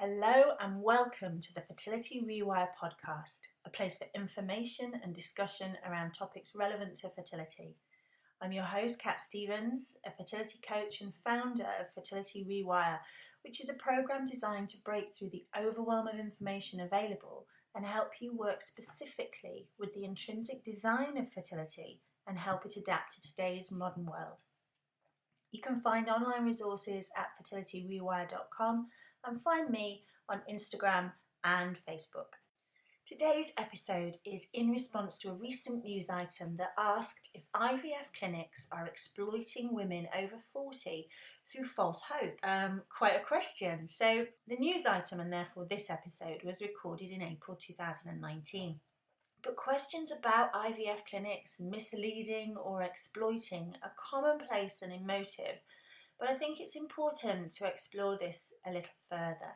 Hello and welcome to the Fertility Rewire podcast, a place for information and discussion around topics relevant to fertility. I'm your host, Kat Stevens, a fertility coach and founder of Fertility Rewire, which is a program designed to break through the overwhelm of information available and help you work specifically with the intrinsic design of fertility and help it adapt to today's modern world. You can find online resources at fertilityrewire.com and find me on Instagram and Facebook. Today's episode is in response to a recent news item that asked if IVF clinics are exploiting women over 40 through false hope. Quite a question. So the news item, and therefore this episode, was recorded in April 2019. But questions about IVF clinics misleading or exploiting are commonplace and emotive. But I think it's important to explore this a little further.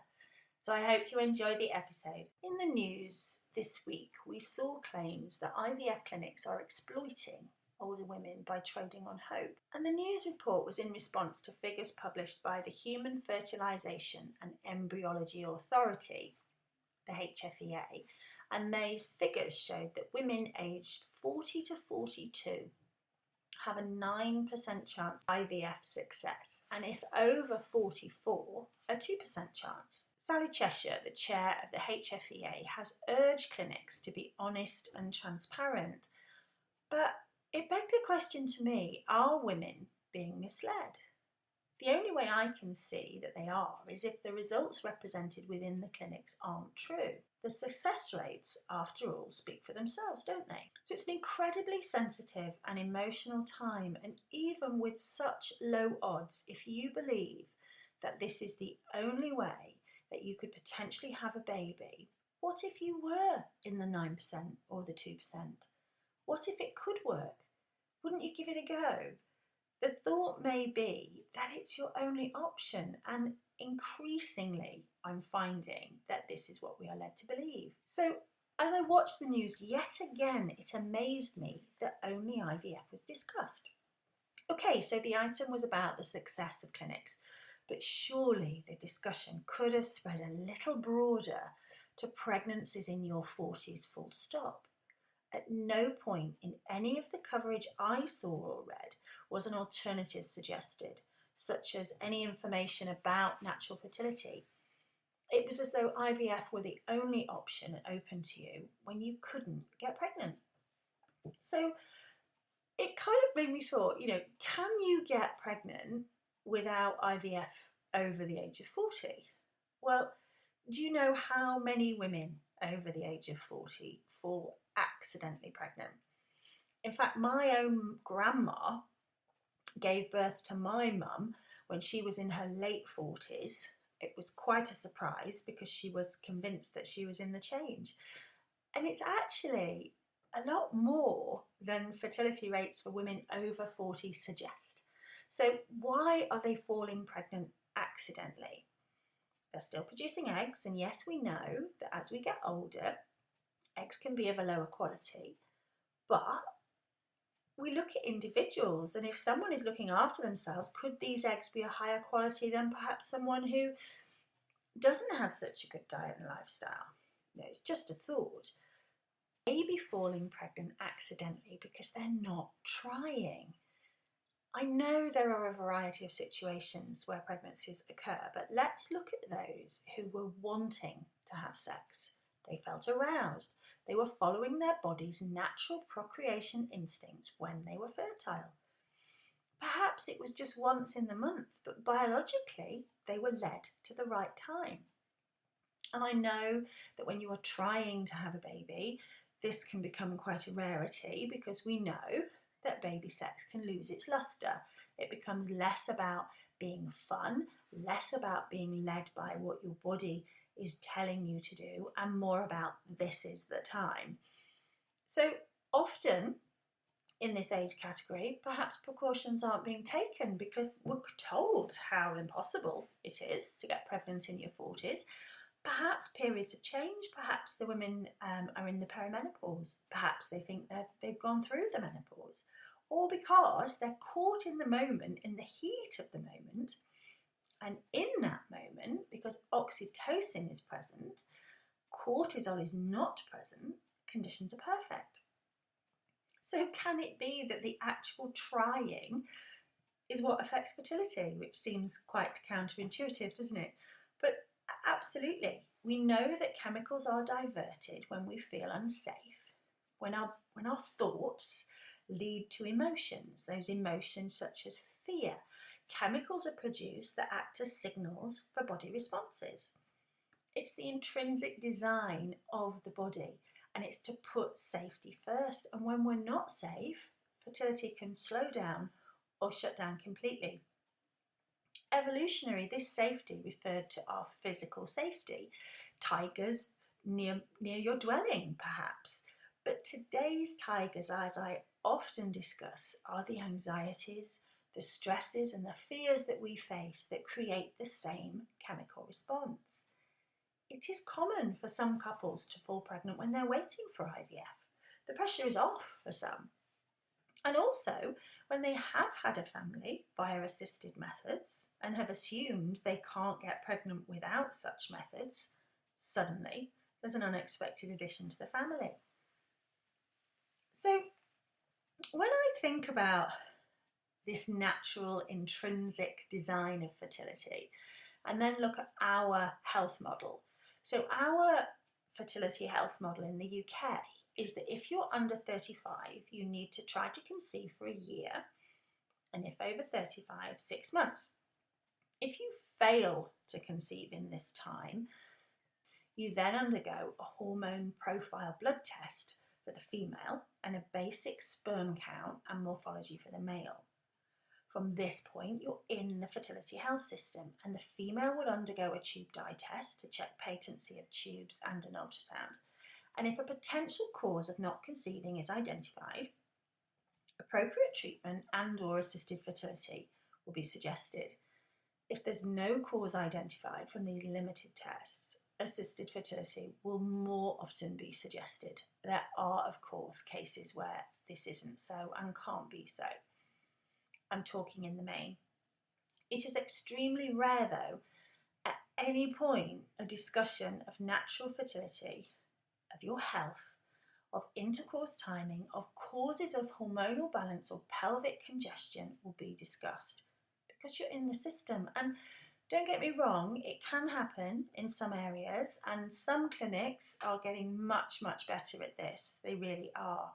So I hope you enjoy the episode. In the news this week, we saw claims that IVF clinics are exploiting older women by trading on hope. And the news report was in response to figures published by the Human Fertilisation and Embryology Authority, the HFEA. And these figures showed that women aged 40 to 42 have a 9% chance of IVF success, and if over 44, a 2% chance. Sally Cheshire, the chair of the HFEA, has urged clinics to be honest and transparent. But it begged the question to me, are women being misled? The only way I can see that they are is if the results represented within the clinics aren't true. The success rates, after all, speak for themselves, don't they? So it's an incredibly sensitive and emotional time, and even with such low odds, if you believe that this is the only way that you could potentially have a baby, what if you were in the 9% or the 2%? What if it could work? Wouldn't you give it a go? The thought may be that it's your only option, and increasingly I'm finding that this is what we are led to believe. So as I watched the news yet again, it amazed me that only IVF was discussed. Okay, so the item was about the success of clinics, but surely the discussion could have spread a little broader to pregnancies in your 40s, full stop. At no point in any of the coverage I saw or read was an alternative suggested, such as any information about natural fertility. It was as though IVF were the only option open to you when you couldn't get pregnant. So it kind of made me thought, can you get pregnant without IVF over the age of 40? Well, do you know how many women over the age of 40 fall accidentally pregnant? In fact, my own grandma gave birth to my mum when she was in her late 40s. It was quite a surprise because she was convinced that she was in the change. And it's actually a lot more than fertility rates for women over 40 suggest. So why are they falling pregnant accidentally? They're still producing eggs, and yes, we know that as we get older, eggs can be of a lower quality, but we look at individuals, and if someone is looking after themselves, could these eggs be a higher quality than perhaps someone who doesn't have such a good diet and lifestyle? It's just a thought. Maybe falling pregnant accidentally because they're not trying. I know there are a variety of situations where pregnancies occur, but let's look at those who were wanting to have sex. They felt aroused. They were following their body's natural procreation instincts when they were fertile. Perhaps it was just once in the month, but biologically they were led to the right time. And I know that when you are trying to have a baby, this can become quite a rarity because we know that baby sex can lose its luster. It becomes less about being fun, less about being led by what your body is telling you to do, and more about this is the time. So often in this age category, perhaps precautions aren't being taken because we're told how impossible it is to get pregnant in your 40s. Perhaps periods have changed, perhaps the women are in the perimenopause, perhaps they think they've gone through the menopause, or because they're caught in the moment, in the heat of the moment, And in that moment, because oxytocin is present, cortisol is not present, conditions are perfect. So can it be that the actual trying is what affects fertility, which seems quite counterintuitive, doesn't it? But absolutely, we know that chemicals are diverted when we feel unsafe, when our thoughts lead to emotions, those emotions such as fear. Chemicals are produced that act as signals for body responses. It's the intrinsic design of the body, and it's to put safety first. And when we're not safe, fertility can slow down or shut down completely. Evolutionary, this safety referred to our physical safety, tigers near your dwelling perhaps. But today's tigers, as I often discuss, are the anxieties, the stresses and the fears that we face that create the same chemical response. It is common for some couples to fall pregnant when they're waiting for IVF. The pressure is off for some. And also, when they have had a family via assisted methods and have assumed they can't get pregnant without such methods, suddenly there's an unexpected addition to the family. So when I think about this natural intrinsic design of fertility and then look at our health model. So our fertility health model in the UK is that if you're under 35, you need to try to conceive for a year, and if over 35, 6 months. If you fail to conceive in this time, you then undergo a hormone profile blood test for the female and a basic sperm count and morphology for the male. From this point, you're in the fertility health system, and the female would undergo a tube dye test to check patency of tubes and an ultrasound. And if a potential cause of not conceiving is identified, appropriate treatment and or assisted fertility will be suggested. If there's no cause identified from these limited tests, assisted fertility will more often be suggested. There are, of course, cases where this isn't so and can't be so. I'm talking in the main. It is extremely rare, though, at any point a discussion of natural fertility, of your health, of intercourse timing, of causes of hormonal balance or pelvic congestion will be discussed because you're in the system. And don't get me wrong, it can happen in some areas, and some clinics are getting much, much better at this. They really are.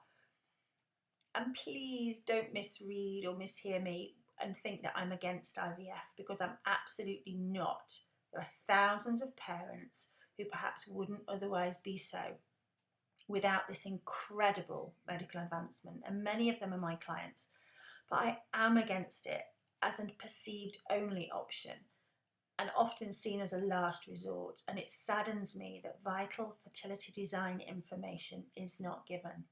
And please don't misread or mishear me and think that I'm against IVF, because I'm absolutely not. There are thousands of parents who perhaps wouldn't otherwise be so without this incredible medical advancement, and many of them are my clients. But I am against it as a perceived only option and often seen as a last resort, and it saddens me that vital fertility design information is not given.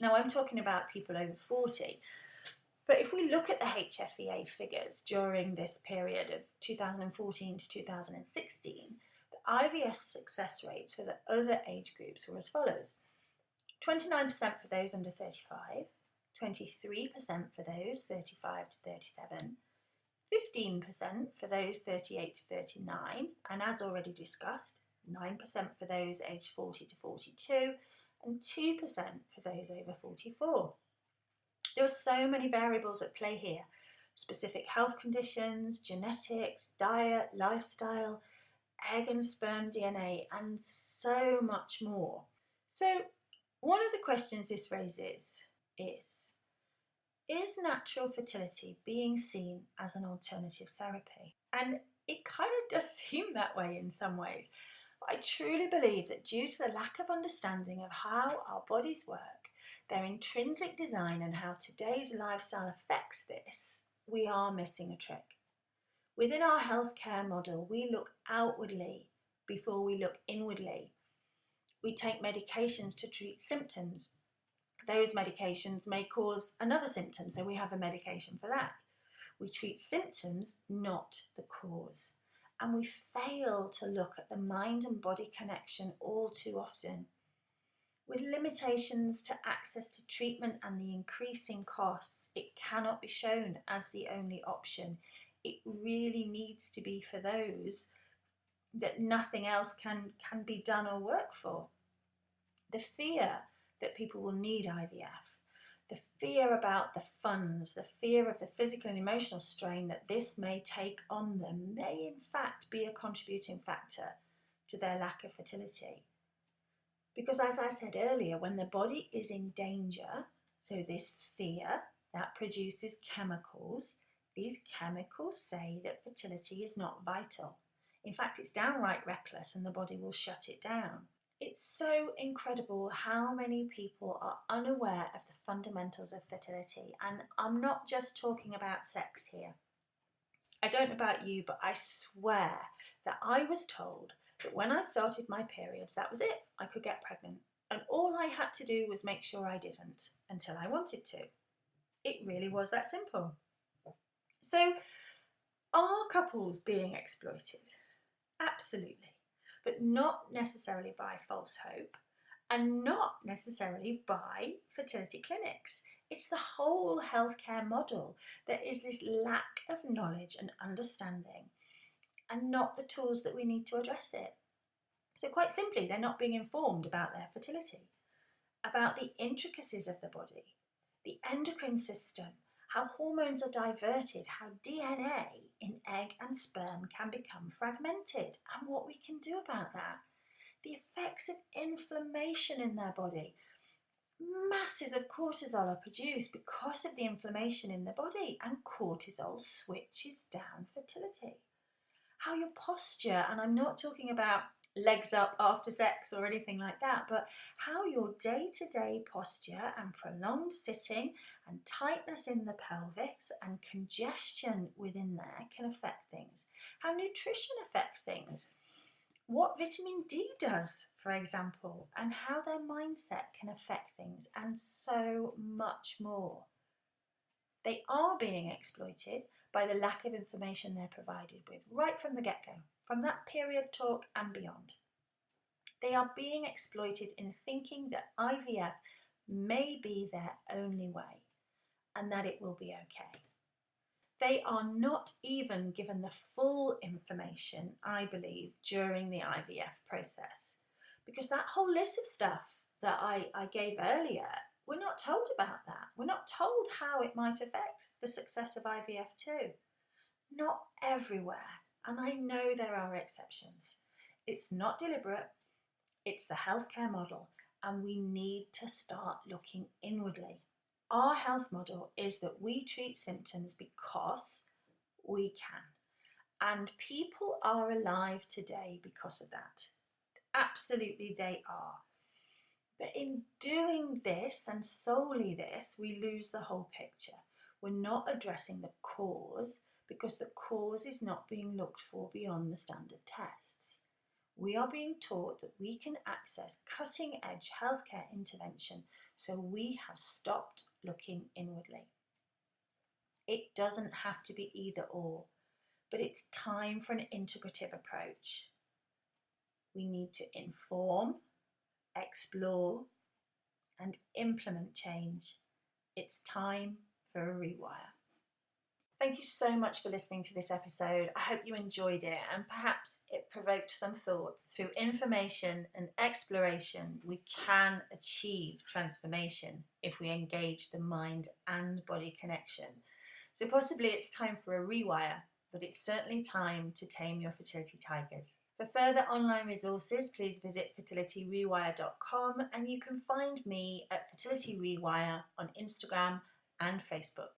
Now, I'm talking about people over 40, but if we look at the HFEA figures during this period of 2014 to 2016, the IVF success rates for the other age groups were as follows: 29% for those under 35, 23% for those 35 to 37, 15% for those 38 to 39, and as already discussed, 9% for those aged 40 to 42, and 2% for those over 44. There are so many variables at play here: specific health conditions, genetics, diet, lifestyle, egg and sperm DNA, and so much more. So one of the questions this raises is natural fertility being seen as an alternative therapy? And it kind of does seem that way in some ways. But I truly believe that due to the lack of understanding of how our bodies work, their intrinsic design, and how today's lifestyle affects this, we are missing a trick. Within our healthcare model, we look outwardly before we look inwardly. We take medications to treat symptoms. Those medications may cause another symptom, so we have a medication for that. We treat symptoms, not the cause. And we fail to look at the mind and body connection all too often. With limitations to access to treatment and the increasing costs, it cannot be shown as the only option, It really needs to be for those that nothing else can be done or work for. The fear that people will need IVF, the fear about the funds, the fear of the physical and emotional strain that this may take on them may in fact be a contributing factor to their lack of fertility. Because as I said earlier, when the body is in danger, so this fear that produces chemicals, these chemicals say that fertility is not vital. In fact, it's downright reckless and the body will shut it down. It's so incredible how many people are unaware of the fundamentals of fertility. And I'm not just talking about sex here. I don't know about you, but I swear that I was told that when I started my periods, that was it. I could get pregnant. And all I had to do was make sure I didn't until I wanted to. It really was that simple. So, are couples being exploited? Absolutely. But not necessarily by false hope and not necessarily by fertility clinics. It's the whole healthcare model. There is this lack of knowledge and understanding and not the tools that we need to address it. So quite simply, they're not being informed about their fertility, about the intricacies of the body, the endocrine system, how hormones are diverted, how DNA in egg and sperm can become fragmented, and what we can do about that. The effects of inflammation in their body. Masses of cortisol are produced because of the inflammation in the body, and cortisol switches down fertility. How your posture, and I'm not talking about legs up after sex or anything like that, but how your day-to-day posture and prolonged sitting and tightness in the pelvis and congestion within there can affect things. How nutrition affects things. What vitamin D does, for example, and how their mindset can affect things, and so much more. They are being exploited by the lack of information they're provided with, right from the get-go, from that period talk and beyond. They are being exploited in thinking that IVF may be their only way and that it will be okay. They are not even given the full information, I believe, during the IVF process. Because that whole list of stuff that I gave earlier, we're not told about that. We're not told how it might affect the success of IVF too. Not everywhere, and I know there are exceptions. It's not deliberate, it's the healthcare model, and we need to start looking inwardly. Our health model is that we treat symptoms because we can, and people are alive today because of that. Absolutely they are. But in doing this, and solely this, we lose the whole picture. We're not addressing the cause because the cause is not being looked for beyond the standard tests. We are being taught that we can access cutting-edge healthcare intervention, so we have stopped looking inwardly. It doesn't have to be either or, but it's time for an integrative approach. We need to inform, explore, and implement change. It's time for a rewire. Thank you so much for listening to this episode. I hope you enjoyed it and perhaps it provoked some thought. Through information and exploration, we can achieve transformation if we engage the mind and body connection. So possibly it's time for a rewire, but it's certainly time to tame your fertility tigers. For further online resources, please visit fertilityrewire.com, and you can find me at Fertility Rewire on Instagram and Facebook.